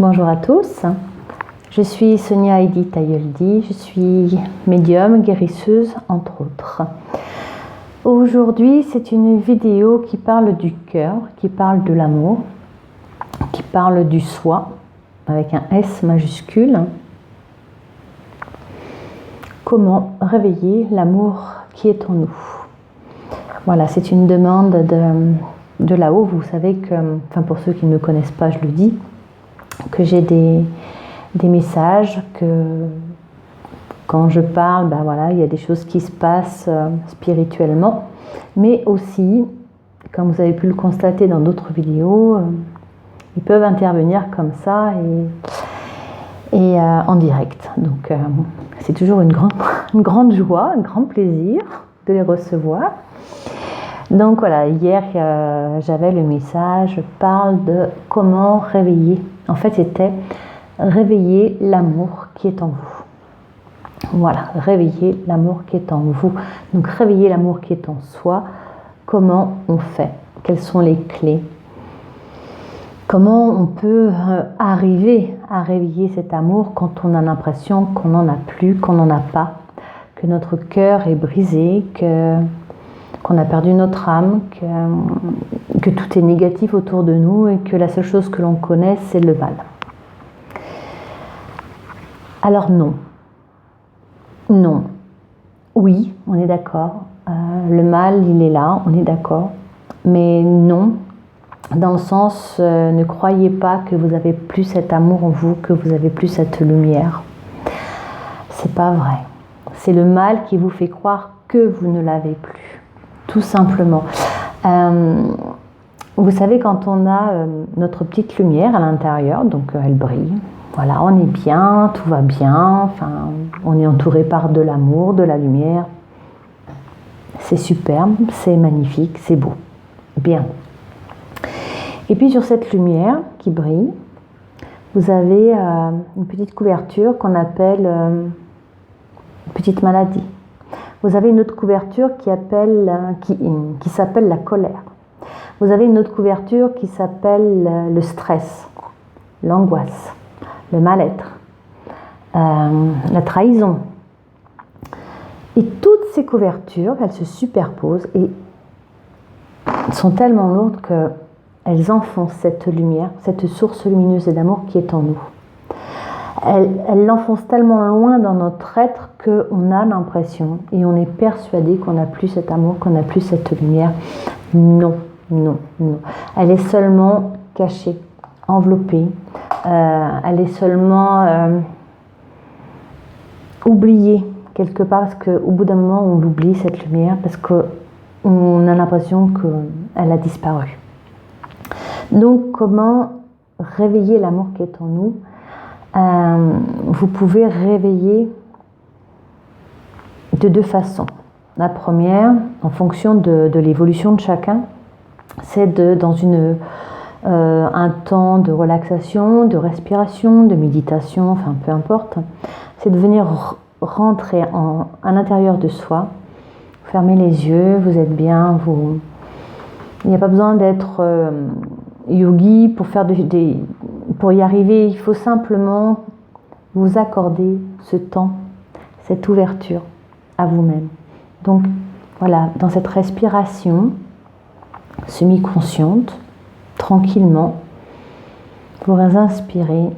Bonjour à tous, je suis Sonia Edith Ayoldi, je suis médium, guérisseuse entre autres. Aujourd'hui c'est une vidéo qui parle du cœur, qui parle de l'amour, qui parle du soi avec un S majuscule. Comment réveiller l'amour qui est en nous. Voilà, c'est une demande de là-haut. Vous savez que, enfin pour ceux qui ne me connaissent pas, je le dis, que j'ai des messages, que quand je parle, ben voilà, il y a des choses qui se passent spirituellement, mais aussi, comme vous avez pu le constater dans d'autres vidéos, ils peuvent intervenir comme ça et en direct. Donc c'est toujours une grande joie, un grand plaisir de les recevoir. Donc voilà, hier j'avais le message, je parle de comment réveiller. En fait, c'était réveiller l'amour qui est en vous. Voilà, réveiller l'amour qui est en vous. Donc réveiller l'amour qui est en soi. Comment on fait? Quelles sont les clés? Comment on peut arriver à réveiller cet amour quand on a l'impression qu'on n'en a plus, qu'on n'en a pas, que notre cœur est brisé, qu'on a perdu notre âme, que tout est négatif autour de nous et que la seule chose que l'on connaît, c'est le mal. Alors non. Non. Oui, on est d'accord. Le mal, il est là, on est d'accord. Mais non, dans le sens, ne croyez pas que vous avez plus cet amour en vous, que vous avez plus cette lumière. C'est pas vrai. C'est le mal qui vous fait croire que vous ne l'avez plus. Tout simplement. Vous savez, quand on a notre petite lumière à l'intérieur, donc elle brille, voilà, on est bien, tout va bien, enfin, on est entouré par de l'amour, de la lumière. C'est superbe, c'est magnifique, c'est beau, bien. Et puis sur cette lumière qui brille, vous avez une petite couverture qu'on appelle petite maladie. Vous avez une autre couverture qui s'appelle la colère. Vous avez une autre couverture qui s'appelle le stress, l'angoisse, le mal-être, la trahison. Et toutes ces couvertures, elles se superposent et sont tellement lourdes qu'elles enfoncent cette lumière, cette source lumineuse et d'amour qui est en nous. Elle l'enfonce tellement loin dans notre être qu'on a l'impression et on est persuadé qu'on n'a plus cet amour, qu'on n'a plus cette lumière. Non, non, non. Elle est seulement cachée, enveloppée. Elle est seulement oubliée quelque part parce qu'au bout d'un moment on l'oublie cette lumière parce qu'on a l'impression qu'elle a disparu. Donc comment réveiller l'amour qui est en nous? Vous pouvez réveiller de deux façons. La première, en fonction de l'évolution de chacun, c'est dans un temps de relaxation, de respiration, de méditation, enfin peu importe, c'est de venir rentrer à l'intérieur de soi, fermer les yeux, vous êtes bien, il n'y a pas besoin d'être yogi pour faire pour y arriver, il faut simplement vous accorder ce temps, cette ouverture à vous-même. Donc voilà, dans cette respiration semi-consciente, tranquillement, vous inspirez.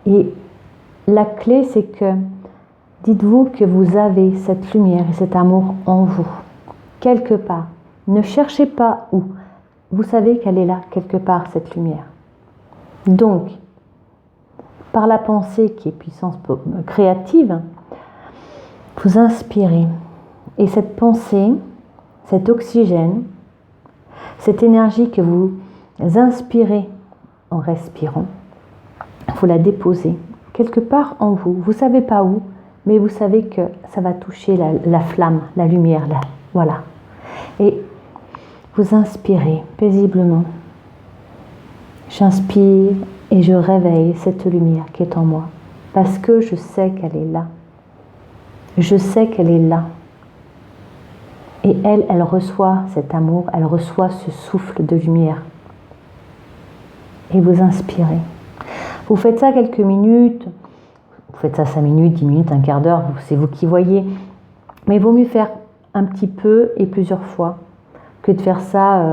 Et la clé, c'est que dites-vous que vous avez cette lumière et cet amour en vous, quelque part. Ne cherchez pas où. Vous savez qu'elle est là, quelque part, cette lumière. Donc, par la pensée qui est puissance créative, vous inspirez. Et cette pensée, cet oxygène, cette énergie que vous inspirez en respirant, vous la déposez quelque part en vous. Vous ne savez pas où, mais vous savez que ça va toucher la flamme, la lumière, là. Voilà. Et vous inspirez paisiblement. J'inspire et je réveille cette lumière qui est en moi. Parce que je sais qu'elle est là. Je sais qu'elle est là. Et elle reçoit cet amour, elle reçoit ce souffle de lumière. Et vous inspirez. Vous faites ça quelques minutes, vous faites ça 5 minutes, 10 minutes, un quart d'heure, c'est vous qui voyez. Mais il vaut mieux faire un petit peu et plusieurs fois que de faire ça,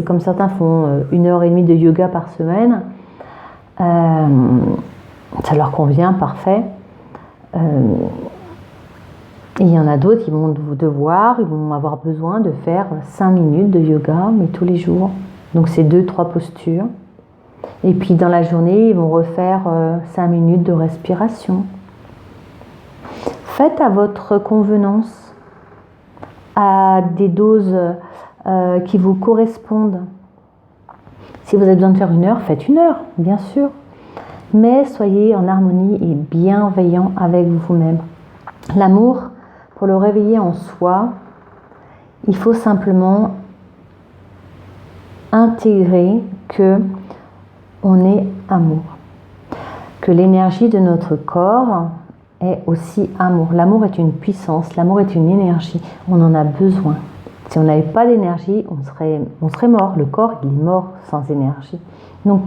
comme certains font 1h30 de yoga par semaine. Ça leur convient, parfait. Et il y en a d'autres qui vont ils vont avoir besoin de faire 5 minutes de yoga, mais tous les jours. Donc c'est 2-3 postures. Et puis dans la journée, ils vont refaire 5 minutes de respiration. Faites à votre convenance, à des doses qui vous correspondent. Si vous avez besoin de faire 1 heure, faites 1 heure, bien sûr. Mais soyez en harmonie et bienveillant avec vous-même. L'amour, pour le réveiller en soi, il faut simplement intégrer que on est amour. Que l'énergie de notre corps est aussi amour. L'amour est une puissance, l'amour est une énergie. On en a besoin. Si on n'avait pas d'énergie, on serait mort. Le corps, il est mort sans énergie. Donc,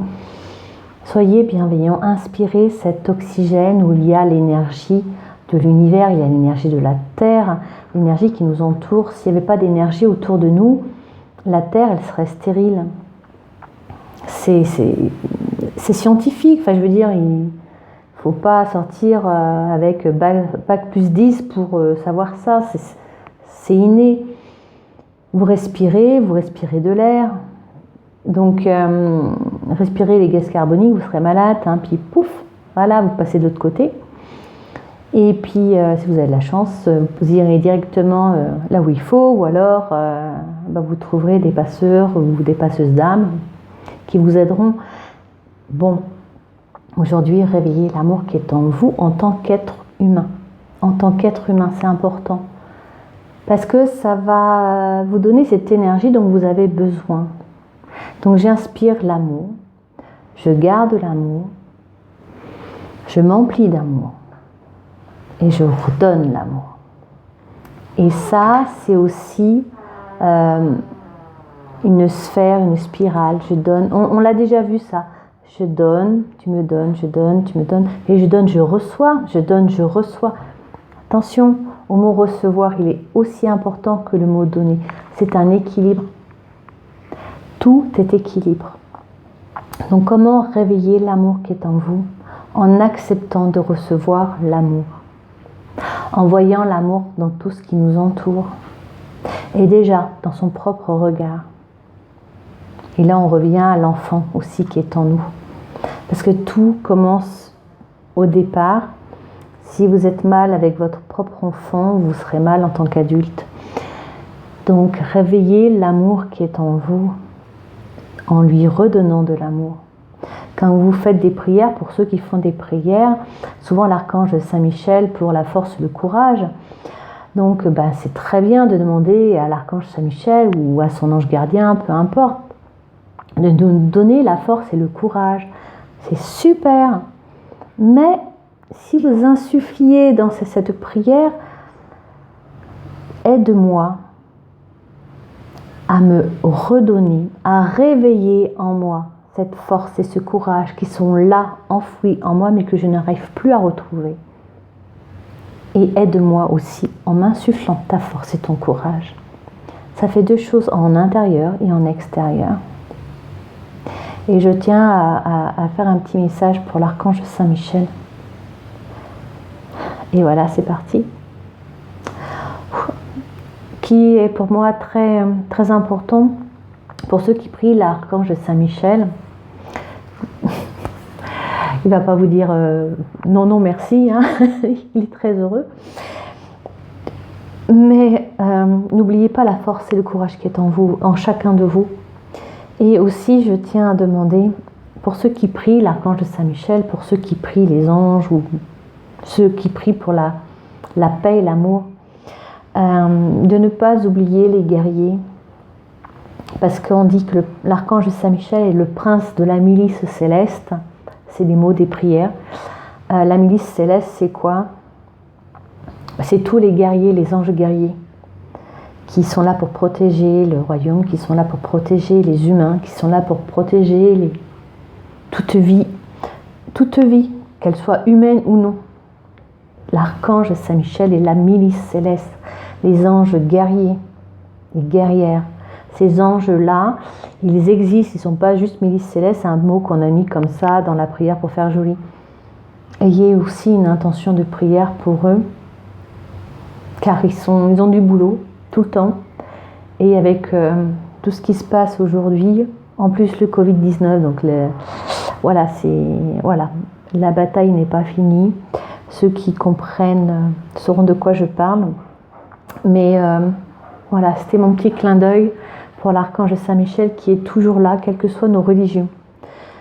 soyez bienveillants, inspirez cet oxygène où il y a l'énergie de l'univers, il y a l'énergie de la Terre, l'énergie qui nous entoure. S'il n'y avait pas d'énergie autour de nous, la Terre, elle serait stérile. C'est scientifique, enfin je veux dire, il ne faut pas sortir avec bac plus 10 pour savoir ça, c'est inné. Vous respirez de l'air, donc respirez les gaz carboniques, vous serez malade, hein, puis pouf, voilà, vous passez de l'autre côté. Et puis si vous avez de la chance, vous irez directement là où il faut, ou alors vous trouverez des passeurs ou des passeuses d'âme qui vous aideront. Bon, aujourd'hui, réveillez l'amour qui est en vous en tant qu'être humain. En tant qu'être humain, c'est important. Parce que ça va vous donner cette énergie dont vous avez besoin. Donc j'inspire l'amour, je garde l'amour, je m'emplis d'amour et je redonne l'amour. Et ça, c'est aussi une sphère, une spirale. Je donne, on l'a déjà vu ça. Je donne, tu me donnes, je donne, tu me donnes. Et je donne, je reçois, je donne, je reçois. Attention, au mot recevoir, il est aussi important que le mot donner. C'est un équilibre. Tout est équilibre. Donc comment réveiller l'amour qui est en vous? En acceptant de recevoir l'amour. En voyant l'amour dans tout ce qui nous entoure. Et déjà, dans son propre regard. Et là, on revient à l'enfant aussi qui est en nous. Parce que tout commence au départ. Si vous êtes mal avec votre propre enfant, vous serez mal en tant qu'adulte. Donc, réveillez l'amour qui est en vous en lui redonnant de l'amour. Quand vous faites des prières, pour ceux qui font des prières, souvent l'archange Saint-Michel pour la force et le courage. Donc, c'est très bien de demander à l'archange Saint-Michel ou à son ange gardien, peu importe, de nous donner la force et le courage. C'est super. Mais si vous insuffliez dans cette prière, aide-moi à me redonner, à réveiller en moi cette force et ce courage qui sont là, enfouis en moi, mais que je n'arrive plus à retrouver. Et aide-moi aussi en m'insufflant ta force et ton courage. Ça fait 2 choses en intérieur et en extérieur. Et je tiens à faire un petit message pour l'archange Saint-Michel. Et voilà, c'est parti. Qui est pour moi très, très important pour ceux qui prient l'archange Saint-Michel. Il ne va pas vous dire non, non, merci, hein. Il est très heureux. Mais n'oubliez pas la force et le courage qui est en vous, en chacun de vous. Et aussi, je tiens à demander, pour ceux qui prient l'archange de Saint-Michel, pour ceux qui prient les anges, ou ceux qui prient pour la paix et l'amour, de ne pas oublier les guerriers. Parce qu'on dit que l'archange de Saint-Michel est le prince de la milice céleste. C'est des mots des prières. La milice céleste, c'est quoi? C'est tous les guerriers, les anges guerriers, qui sont là pour protéger le royaume, qui sont là pour protéger les humains, qui sont là pour protéger toute vie, toute vie, qu'elle soit humaine ou non. L'archange Saint-Michel est la milice céleste, les anges guerriers et guerrières. Ces anges-là, ils existent, ils ne sont pas juste milice céleste, c'est un mot qu'on a mis comme ça dans la prière pour faire joli. Ayez aussi une intention de prière pour eux, car ils ont du boulot tout le temps. Et avec tout ce qui se passe aujourd'hui, en plus le Covid-19, donc voilà, la bataille n'est pas finie. Ceux qui comprennent sauront de quoi je parle. Mais voilà, c'était mon petit clin d'œil pour l'archange Saint-Michel qui est toujours là, quelles que soient nos religions.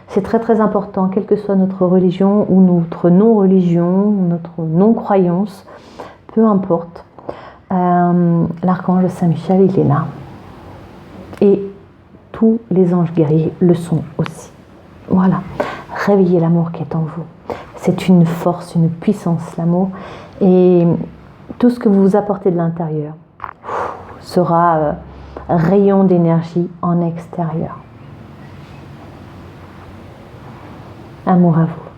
C'est très très important, quelle que soit notre religion ou notre non-religion, notre non-croyance, peu importe. L'archange Saint-Michel, il est là. Et tous les anges guerriers le sont aussi. Voilà, réveillez l'amour qui est en vous. C'est une force, une puissance, l'amour. Et tout ce que vous apportez de l'intérieur sera rayon d'énergie en extérieur. Amour à vous.